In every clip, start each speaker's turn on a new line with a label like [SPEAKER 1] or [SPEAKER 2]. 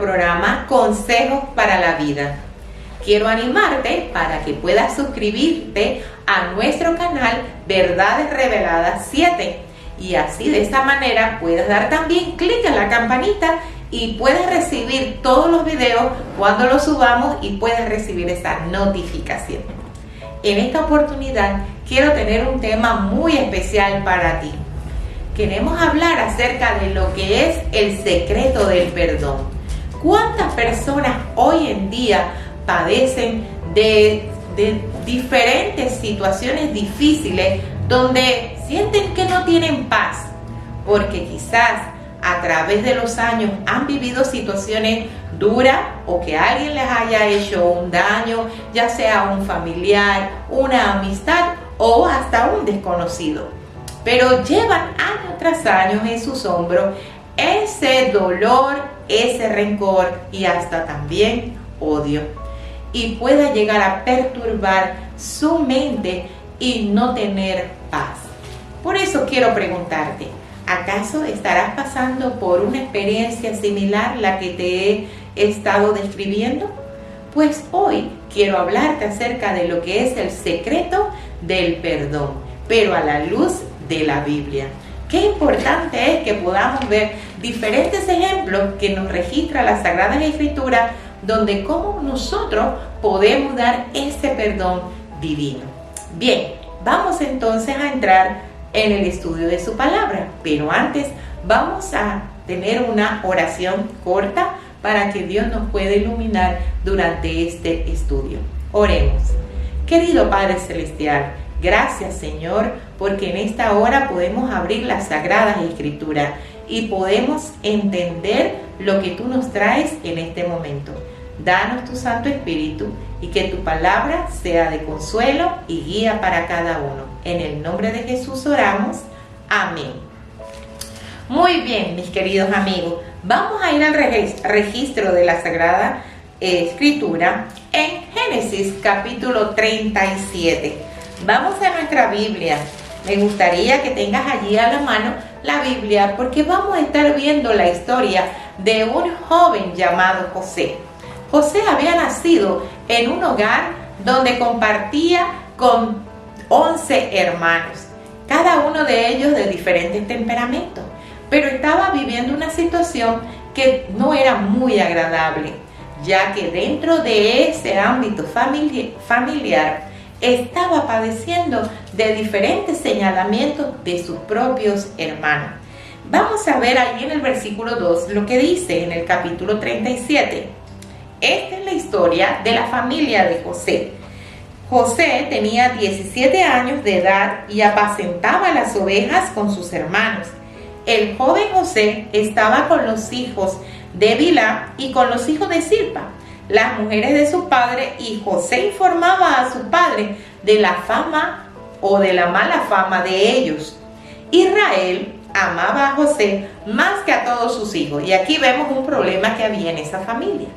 [SPEAKER 1] programa Consejos para la Vida. Quiero animarte para que puedas suscribirte a nuestro canal Verdades Reveladas 7 y así de esta manera puedas dar también clic en la campanita y puedes recibir todos los videos cuando los subamos y puedes recibir esa notificación. En esta oportunidad quiero tener un tema muy especial para ti. Queremos hablar acerca de lo que es el secreto del perdón. ¿Cuántas personas hoy en día padecen de diferentes situaciones difíciles donde sienten que no tienen paz? Porque quizás a través de los años han vivido situaciones duras o que alguien les haya hecho un daño, ya sea un familiar, una amistad o hasta un desconocido. Pero llevan años tras años en sus hombros ese dolor, ese rencor y hasta también odio. Y puede llegar a perturbar su mente y no tener paz. Por eso quiero preguntarte, ¿acaso estarás pasando por una experiencia similar a la que te he estado describiendo? Pues hoy quiero hablarte acerca de lo que es el secreto del perdón, pero a la luz de la Biblia. Qué importante es que podamos ver diferentes ejemplos que nos registra la Sagrada Escritura, donde cómo nosotros podemos dar ese perdón divino. Bien, vamos entonces a entrar en el estudio de su palabra, pero antes vamos a tener una oración corta para que Dios nos pueda iluminar durante este estudio. Oremos. Querido Padre Celestial, gracias Señor, porque en esta hora podemos abrir las Sagradas Escrituras y podemos entender lo que tú nos traes en este momento. Danos tu Santo Espíritu y que tu palabra sea de consuelo y guía para cada uno. En el nombre de Jesús oramos. Amén. Muy bien, mis queridos amigos, vamos a ir al registro de la Sagrada Escritura en Génesis capítulo 37. Vamos a nuestra Biblia. Me gustaría que tengas allí a la mano la Biblia porque vamos a estar viendo la historia de un joven llamado José. José había nacido en un hogar donde compartía con 11 hermanos, cada uno de ellos de diferentes temperamentos, pero estaba viviendo una situación que no era muy agradable, ya que dentro de ese ámbito familiar estaba padeciendo de diferentes señalamientos de sus propios hermanos. Vamos a ver ahí en el versículo 2 lo que dice en el capítulo 37. Esta es la historia de la familia de José. José tenía 17 años de edad y apacentaba las ovejas con sus hermanos. El joven José estaba con los hijos de Bilhá y con los hijos de Zilpa, las mujeres de su padre, y José informaba a su padre de la fama o de la mala fama de ellos. Israel amaba a José más que a todos sus hijos, y aquí vemos un problema que había en esa familia.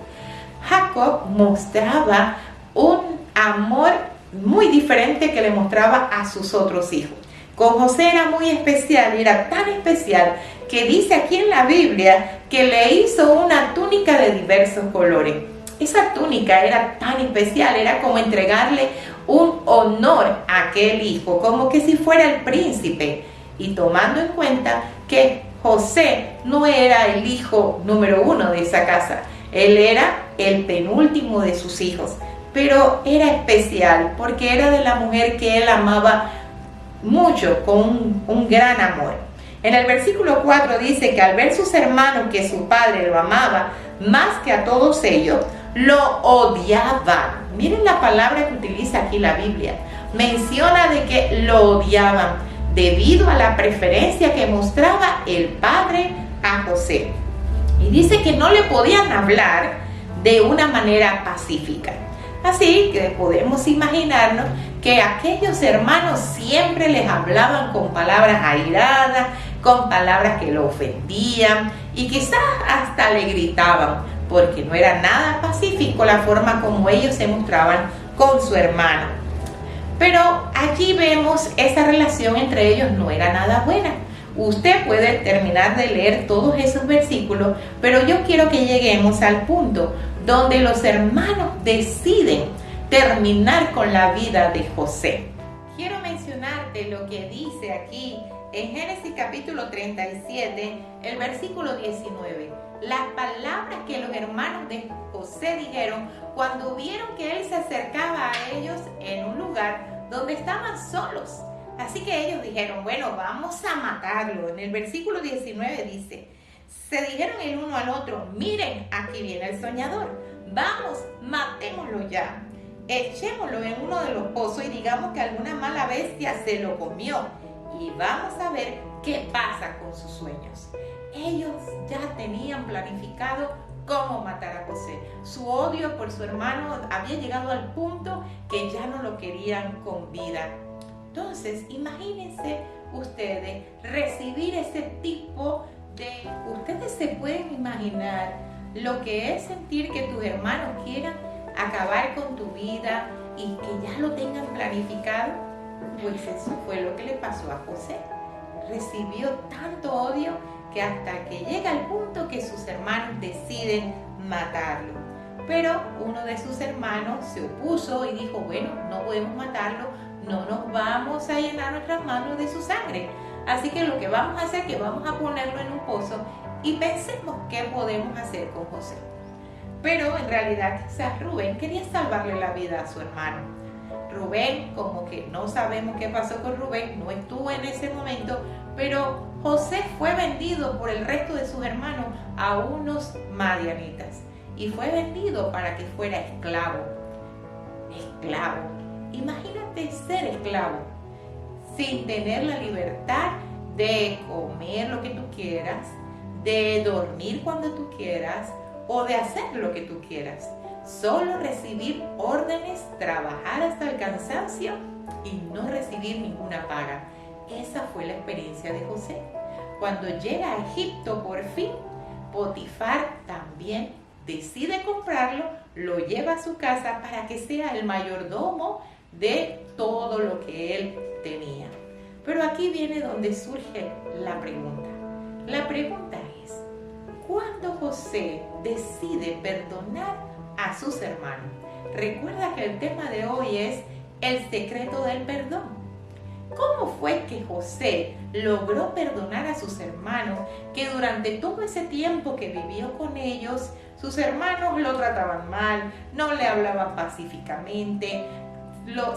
[SPEAKER 1] Jacob mostraba un amor muy diferente que le mostraba a sus otros hijos. Con José era muy especial, y era tan especial que dice aquí en la Biblia que le hizo una túnica de diversos colores. Esa túnica era tan especial, era como entregarle un honor a aquel hijo, como que si fuera el príncipe. Y tomando en cuenta que José no era el hijo número 1 de esa casa, él era el penúltimo de sus hijos, pero era especial porque era de la mujer que él amaba mucho, con un gran amor. En el versículo 4 dice que al ver sus hermanos que su padre lo amaba más que a todos ellos, lo odiaban. Miren la palabra que utiliza aquí la Biblia. Menciona de que lo odiaban debido a la preferencia que mostraba el padre a José. Y dice que no le podían hablar de una manera pacífica. Así que podemos imaginarnos que aquellos hermanos siempre les hablaban con palabras airadas, con palabras que lo ofendían y quizás hasta le gritaban, porque no era nada pacífico la forma como ellos se mostraban con su hermano. Pero allí vemos esa relación entre ellos no era nada buena, Usted puede terminar de leer todos esos versículos, pero yo quiero que lleguemos al punto donde los hermanos deciden terminar con la vida de José. Quiero mencionarte lo que dice aquí en Génesis capítulo 37, el versículo 19. Las palabras que los hermanos de José dijeron cuando vieron que él se acercaba a ellos en un lugar donde estaban solos. Así que ellos dijeron, bueno, vamos a matarlo. En el versículo 19 dice, se dijeron el uno al otro, miren, aquí viene el soñador, vamos, matémoslo ya. Echémoslo en uno de los pozos y digamos que alguna mala bestia se lo comió y vamos a ver qué pasa con sus sueños. Ellos ya tenían planificado cómo matar a José. Su odio por su hermano había llegado al punto que ya no lo querían con vida. Entonces, imagínense ustedes recibir ese tipo de... Ustedes se pueden imaginar lo que es sentir que tus hermanos quieran acabar con tu vida y que ya lo tengan planificado. Pues eso fue lo que le pasó a José. Recibió tanto odio que hasta que llega al punto que sus hermanos deciden matarlo. Pero uno de sus hermanos se opuso y dijo, bueno, no podemos matarlo, no nos vamos a llenar nuestras manos de su sangre. Así que lo que vamos a hacer es que vamos a ponerlo en un pozo y pensemos qué podemos hacer con José. Pero en realidad quizás Rubén quería salvarle la vida a su hermano. Rubén, como que no sabemos qué pasó con Rubén, no estuvo en ese momento, pero José fue vendido por el resto de sus hermanos a unos madianitas y fue vendido para que fuera esclavo. Esclavo. Imagínate ser esclavo sin tener la libertad de comer lo que tú quieras, de dormir cuando tú quieras o de hacer lo que tú quieras. Solo recibir órdenes, trabajar hasta el cansancio y no recibir ninguna paga. Esa fue la experiencia de José. Cuando llega a Egipto por fin, Potifar también decide comprarlo, lo lleva a su casa para que sea el mayordomo de todo lo que él tenía. Pero aquí viene donde surge la pregunta. La pregunta es, ¿cuándo José decide perdonar a sus hermanos? Recuerda que el tema de hoy es el secreto del perdón. ¿Cómo fue que José logró perdonar a sus hermanos que durante todo ese tiempo que vivió con ellos, sus hermanos lo trataban mal, no le hablaban pacíficamente,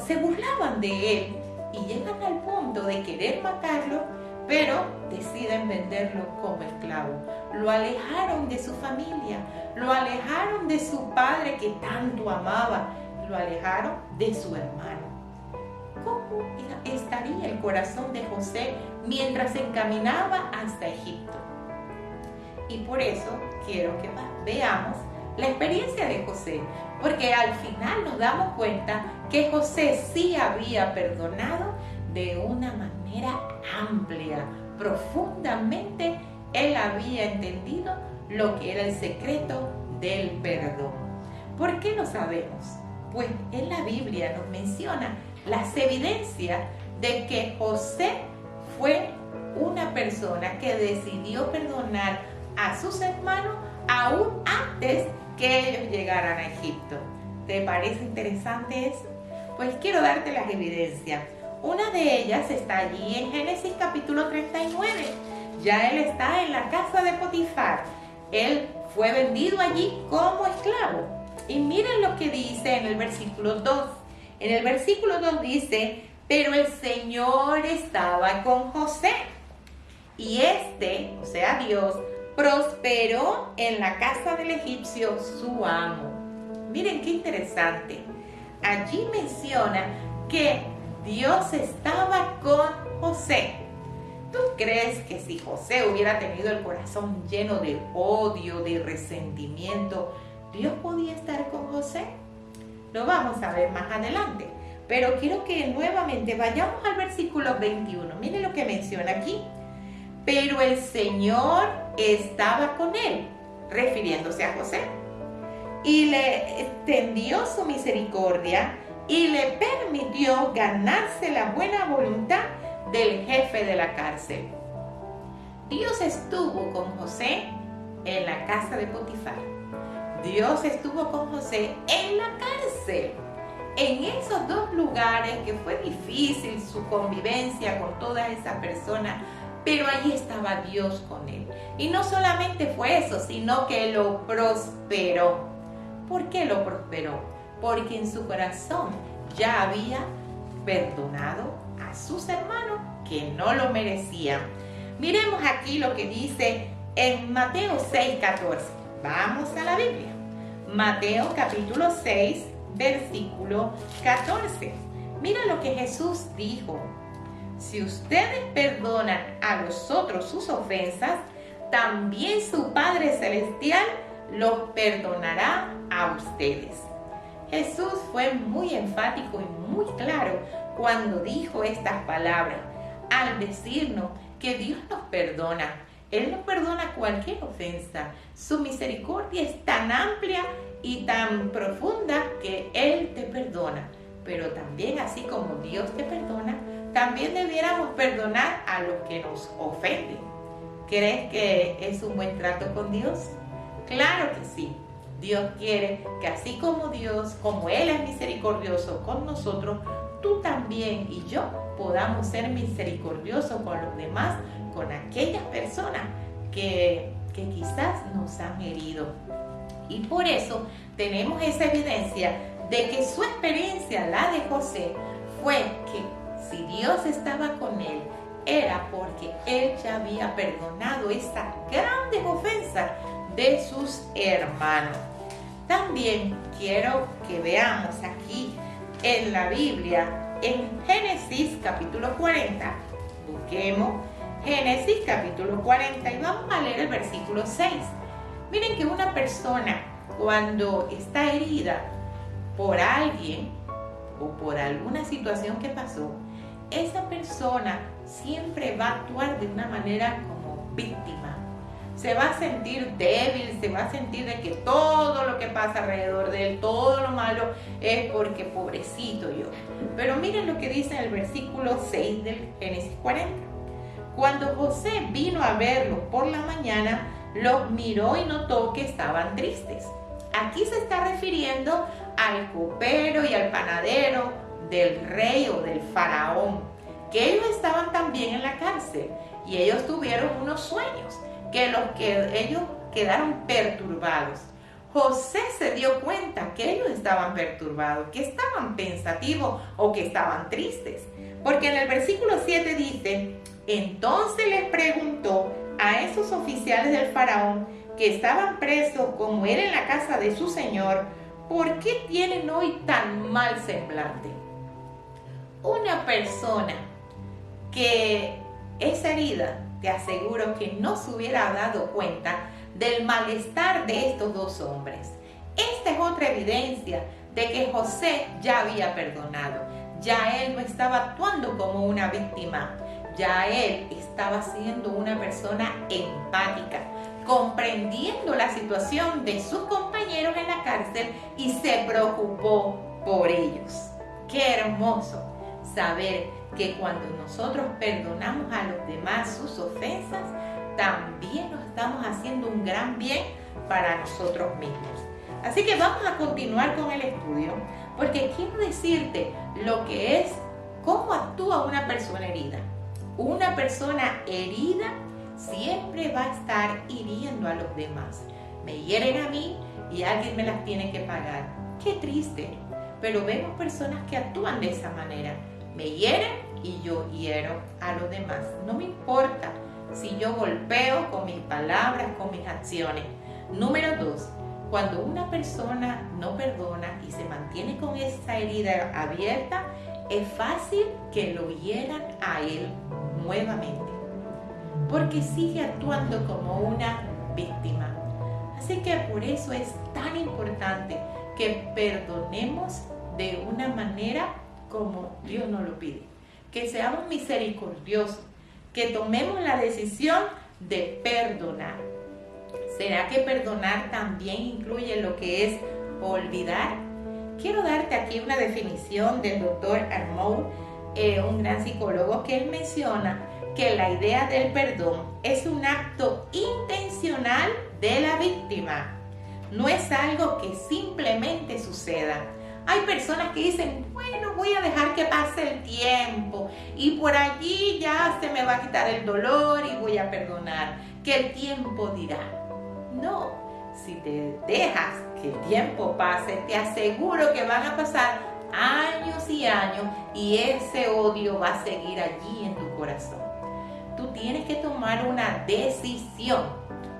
[SPEAKER 1] se burlaban de él y llegan al punto de querer matarlo, pero deciden venderlo como esclavo? Lo alejaron de su familia, lo alejaron de su padre que tanto amaba, lo alejaron de su hermano. ¿Cómo estaría el corazón de José mientras se encaminaba hasta Egipto? Y por eso quiero que veamos la experiencia de José, porque al final nos damos cuenta que José sí había perdonado de una manera amplia, profundamente. Él había entendido lo que era el secreto del perdón. ¿Por qué lo sabemos? Pues en la Biblia nos menciona las evidencias de que José fue una persona que decidió perdonar a sus hermanos aún antes que ellos llegaran a Egipto. ¿Te parece interesante eso? Pues quiero darte las evidencias. Una de ellas está allí en Génesis capítulo 39. Ya él está en la casa de Potifar. Él fue vendido allí como esclavo. Y miren lo que dice en el versículo 2. En el versículo 2 dice, pero el Señor estaba con José. Y o sea Dios, prosperó en la casa del egipcio su amo. Miren qué interesante. Allí menciona que Dios estaba con José. ¿Tú crees que si José hubiera tenido el corazón lleno de odio, de resentimiento, Dios podía estar con José? Lo vamos a ver más adelante. Pero quiero que nuevamente vayamos al versículo 21. Miren lo que menciona aquí. Pero el Señor estaba con él, refiriéndose a José, y le extendió su misericordia y le permitió ganarse la buena voluntad del jefe de la cárcel. Dios estuvo con José en la casa de Potifar. Dios estuvo con José en la cárcel. En esos dos lugares que fue difícil su convivencia con todas esas personas, pero allí estaba Dios con él. Y no solamente fue eso, sino que lo prosperó. ¿Por qué lo prosperó? Porque en su corazón ya había perdonado a sus hermanos que no lo merecían. Miremos aquí lo que dice en Mateo 6:14. Vamos a la Biblia. Mateo capítulo 6, versículo 14. Mira lo que Jesús dijo. Si ustedes perdonan a los otros sus ofensas, también su Padre Celestial los perdonará a ustedes. Jesús fue muy enfático y muy claro cuando dijo estas palabras, al decirnos que Dios nos perdona. Él nos perdona cualquier ofensa. Su misericordia es tan amplia y tan profunda que Él te perdona. Pero también, así como Dios te perdona, también debiéramos perdonar a los que nos ofenden. ¿Crees que es un buen trato con Dios? Claro que sí. Dios quiere que así como Dios, como Él es misericordioso con nosotros, tú también y yo podamos ser misericordiosos con los demás, con aquellas personas que quizás nos han herido. Y por eso tenemos esa evidencia de que su experiencia, la de José, fue que si Dios estaba con él, era porque él ya había perdonado esa grandes ofensas de sus hermanos. También quiero que veamos aquí en la Biblia, en Génesis capítulo 40. Busquemos Génesis capítulo 40 y vamos a leer el versículo 6. Miren que una persona cuando está herida por alguien o por alguna situación que pasó, esa persona siempre va a actuar de una manera como víctima. Se va a sentir débil, se va a sentir de que todo lo que pasa alrededor de él, todo lo malo, es porque pobrecito yo. Pero miren lo que dice en el versículo 6 del Génesis 40. Cuando José vino a verlos por la mañana, los miró y notó que estaban tristes. Aquí se está refiriendo al copero y al panadero del rey o del faraón, que ellos estaban también en la cárcel y ellos tuvieron unos sueños que ellos quedaron perturbados. José se dio cuenta que ellos estaban perturbados, que estaban pensativos o que estaban tristes, porque en el versículo 7 dice: entonces les preguntó a esos oficiales del faraón que estaban presos como él en la casa de su señor, ¿por qué tienen hoy tan mal semblante? Una persona que es herida, te aseguro que no se hubiera dado cuenta del malestar de estos dos hombres. Esta es otra evidencia de que José ya había perdonado. Ya él no estaba actuando como una víctima. Ya él estaba siendo una persona empática, comprendiendo la situación de sus compañeros en la cárcel y se preocupó por ellos. ¡Qué hermoso saber que cuando nosotros perdonamos a los demás sus ofensas, también nos estamos haciendo un gran bien para nosotros mismos? Así que vamos a continuar con el estudio, porque quiero decirte lo que es cómo actúa una persona herida. Una persona herida siempre va a estar hiriendo a los demás. Me hieren a mí y alguien me las tiene que pagar. Qué triste, pero vemos personas que actúan de esa manera. Me hieren y yo hiero a los demás. No me importa si yo golpeo con mis palabras, con mis acciones. Número 2, cuando una persona no perdona y se mantiene con esa herida abierta, es fácil que lo hieran a él nuevamente, porque sigue actuando como una víctima. Así que por eso es tan importante que perdonemos de una manera como Dios nos lo pide, que seamos misericordiosos, que tomemos la decisión de perdonar. ¿Será que perdonar también incluye lo que es olvidar? Quiero darte aquí una definición del doctor Arnaud, un gran psicólogo, que él menciona que la idea del perdón es un acto intencional de la víctima. No es algo que simplemente suceda. Hay personas que dicen, bueno, voy a dejar que pase el tiempo y por allí ya se me va a quitar el dolor y voy a perdonar, que el tiempo dirá. No, si te dejas que el tiempo pase, te aseguro que van a pasar años y años y ese odio va a seguir allí en tu corazón. Tú tienes que tomar una decisión,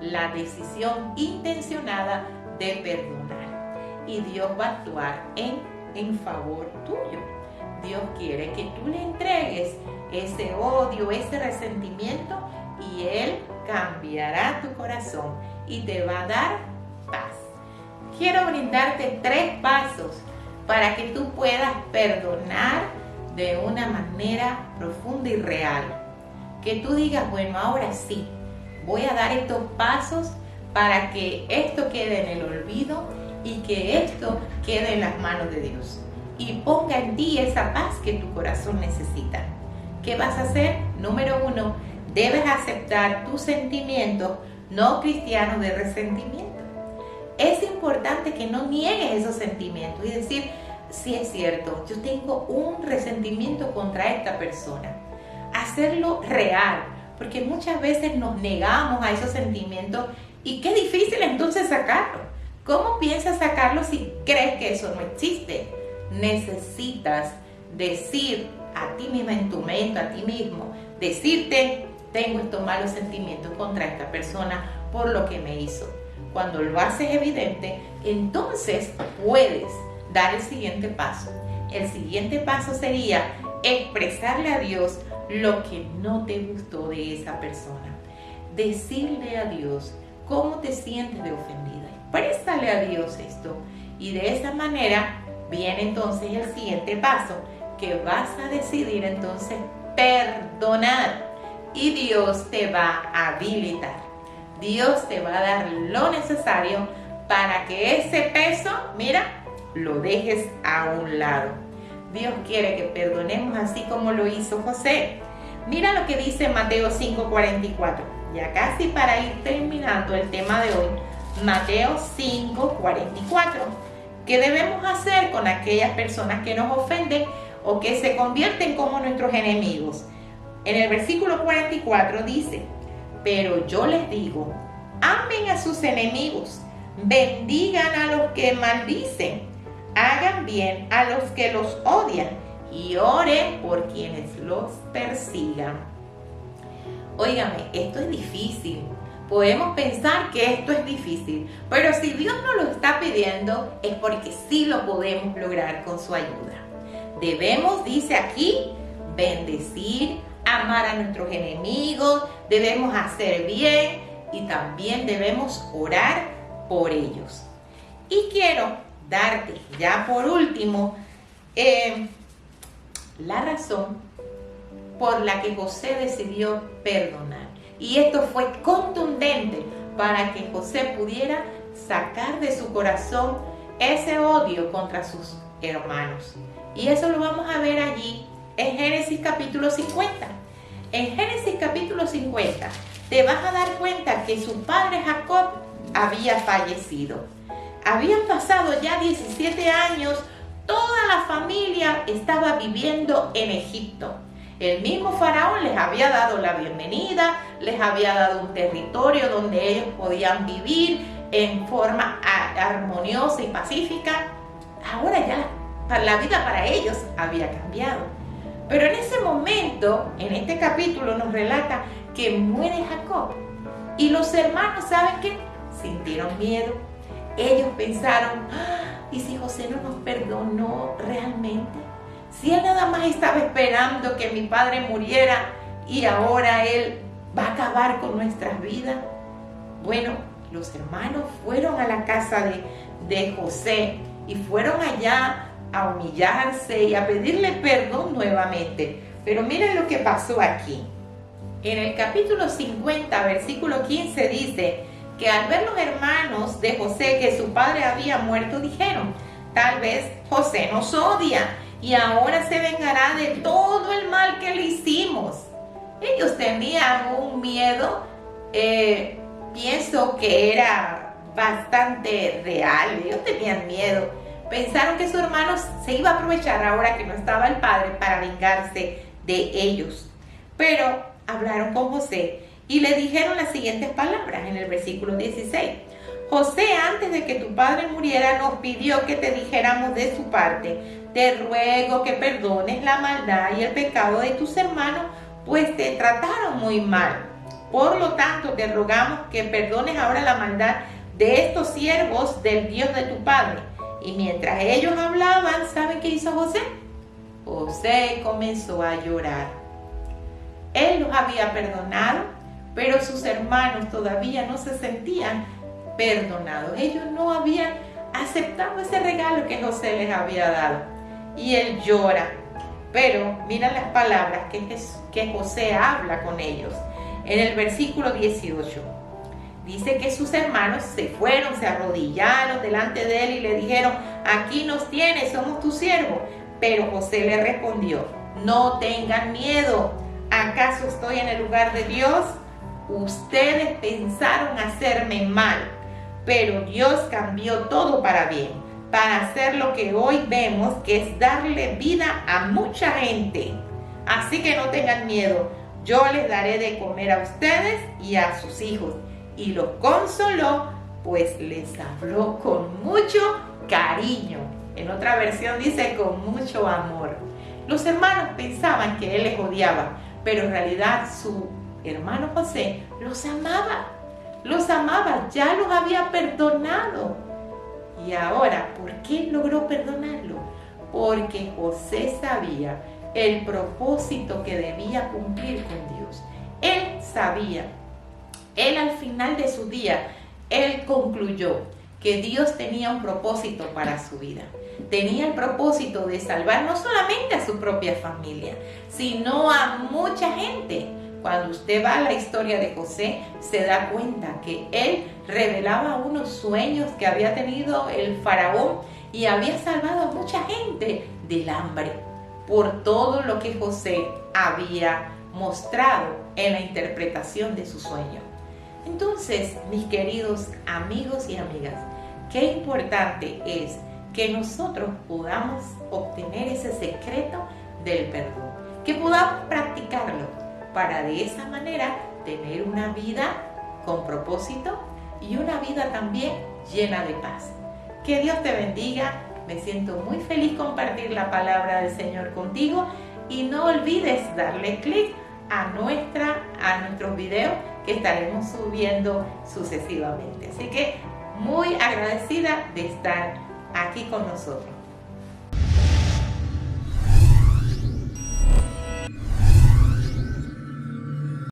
[SPEAKER 1] la decisión intencionada de perdonar. Y Dios va a actuar en favor tuyo. Dios quiere que tú le entregues ese odio, ese resentimiento y Él cambiará tu corazón y te va a dar paz. Quiero brindarte 3 pasos para que tú puedas perdonar de una manera profunda y real. Que tú digas, bueno, ahora sí, voy a dar estos pasos para que esto quede en el olvido y que esto quede en las manos de Dios y ponga en ti esa paz que tu corazón necesita. ¿Qué vas a hacer? Número 1, debes aceptar tus sentimientos no cristianos de resentimiento. Es importante que no niegues esos sentimientos y decir, sí es cierto, yo tengo un resentimiento contra esta persona. Hacerlo real, porque muchas veces nos negamos a esos sentimientos y qué difícil entonces sacarlo. ¿Cómo piensas sacarlo si crees que eso no existe? Necesitas decir a ti misma en tu mente, a ti mismo, decirte, tengo estos malos sentimientos contra esta persona por lo que me hizo. Cuando lo haces evidente, entonces puedes dar el siguiente paso. El siguiente paso sería expresarle a Dios lo que no te gustó de esa persona. Decirle a Dios cómo te sientes de ofendida. Exprésale a Dios esto y de esa manera viene entonces el siguiente paso, que vas a decidir entonces perdonar y Dios te va a habilitar. Dios te va a dar lo necesario para que ese peso, mira, lo dejes a un lado. Dios quiere que perdonemos así como lo hizo José. Mira lo que dice Mateo 5:44. Ya casi para ir terminando el tema de hoy. Mateo 5:44. ¿Qué debemos hacer con aquellas personas que nos ofenden o que se convierten como nuestros enemigos? En el versículo 44 dice, pero yo les digo, amen a sus enemigos, bendigan a los que maldicen, hagan bien a los que los odian y oren por quienes los persigan. Óigame, esto es difícil. Podemos pensar que esto es difícil, pero si Dios nos lo está pidiendo es porque sí lo podemos lograr con su ayuda. Debemos, dice aquí, bendecir, amar a nuestros enemigos, debemos hacer bien y también debemos orar por ellos. Y quiero darte ya por último la razón por la que José decidió perdonar. Y esto fue contundente para que José pudiera sacar de su corazón ese odio contra sus hermanos. Y eso lo vamos a ver allí en Génesis capítulo 50. En Génesis capítulo 50 te vas a dar cuenta que su padre Jacob había fallecido. Habían pasado ya 17 años, toda la familia estaba viviendo en Egipto. El mismo faraón les había dado la bienvenida, les había dado un territorio donde ellos podían vivir en forma armoniosa y pacífica. Ahora ya la vida para ellos había cambiado. Pero en ese momento, en este capítulo nos relata que muere Jacob. Y los hermanos, ¿saben qué? Sintieron miedo. Ellos pensaron, ¿y si José no nos perdonó realmente? Si él nada más estaba esperando que mi padre muriera y ahora él va a acabar con nuestras vidas. Bueno, los hermanos fueron a la casa de José y fueron allá a humillarse y a pedirle perdón nuevamente. Pero miren lo que pasó aquí. En el capítulo 50, versículo 15 dice que al ver los hermanos de José que su padre había muerto, dijeron, tal vez José nos odia y ahora se vengará de todo el mal que le hicimos. Ellos tenían un miedo, pienso que era bastante real. Ellos tenían miedo. Pensaron que su hermano se iba a aprovechar ahora que no estaba el padre para vengarse de ellos. Pero hablaron con José y le dijeron las siguientes palabras en el versículo 16. José, antes de que tu padre muriera, nos pidió que te dijéramos de su parte: te ruego que perdones la maldad y el pecado de tus hermanos, pues te trataron muy mal. Por lo tanto, te rogamos que perdones ahora la maldad de estos siervos del Dios de tu padre. Y mientras ellos hablaban, ¿saben qué hizo José? José comenzó a llorar. Él los había perdonado, pero sus hermanos todavía no se sentían perdonados. Ellos no habían aceptado ese regalo que José les había dado. Y él llora. Pero mira las palabras que José habla con ellos. En el versículo 18 dice que sus hermanos se fueron, se arrodillaron delante de él y le dijeron: aquí nos tienes, somos tus siervos. Pero José le respondió: no tengan miedo, ¿acaso estoy en el lugar de Dios? Ustedes pensaron hacerme mal, pero Dios cambió todo para bien, para hacer lo que hoy vemos, que es darle vida a mucha gente. Así que no tengan miedo, yo les daré de comer a ustedes y a sus hijos. Y los consoló, pues les habló con mucho cariño. En otra versión dice con mucho amor. Los hermanos pensaban que él les odiaba, pero en realidad su hermano José los amaba, ya los había perdonado. Y ahora, ¿por qué logró perdonarlo? Porque José sabía el propósito que debía cumplir con Dios. Él sabía, él al final de su día, él concluyó que Dios tenía un propósito para su vida. Tenía el propósito de salvar no solamente a su propia familia, sino a mucha gente. Cuando usted va a la historia de José, se da cuenta que él revelaba unos sueños que había tenido el faraón y había salvado a mucha gente del hambre por todo lo que José había mostrado en la interpretación de su sueño. Entonces, mis queridos amigos y amigas, qué importante es que nosotros podamos obtener ese secreto del perdón, que podamos practicarlo para de esa manera tener una vida con propósito y una vida también llena de paz. Que Dios te bendiga. Me siento muy feliz compartir la palabra del Señor contigo y no olvides darle clic a nuestros videos que estaremos subiendo sucesivamente. Así que muy agradecida de estar aquí con nosotros.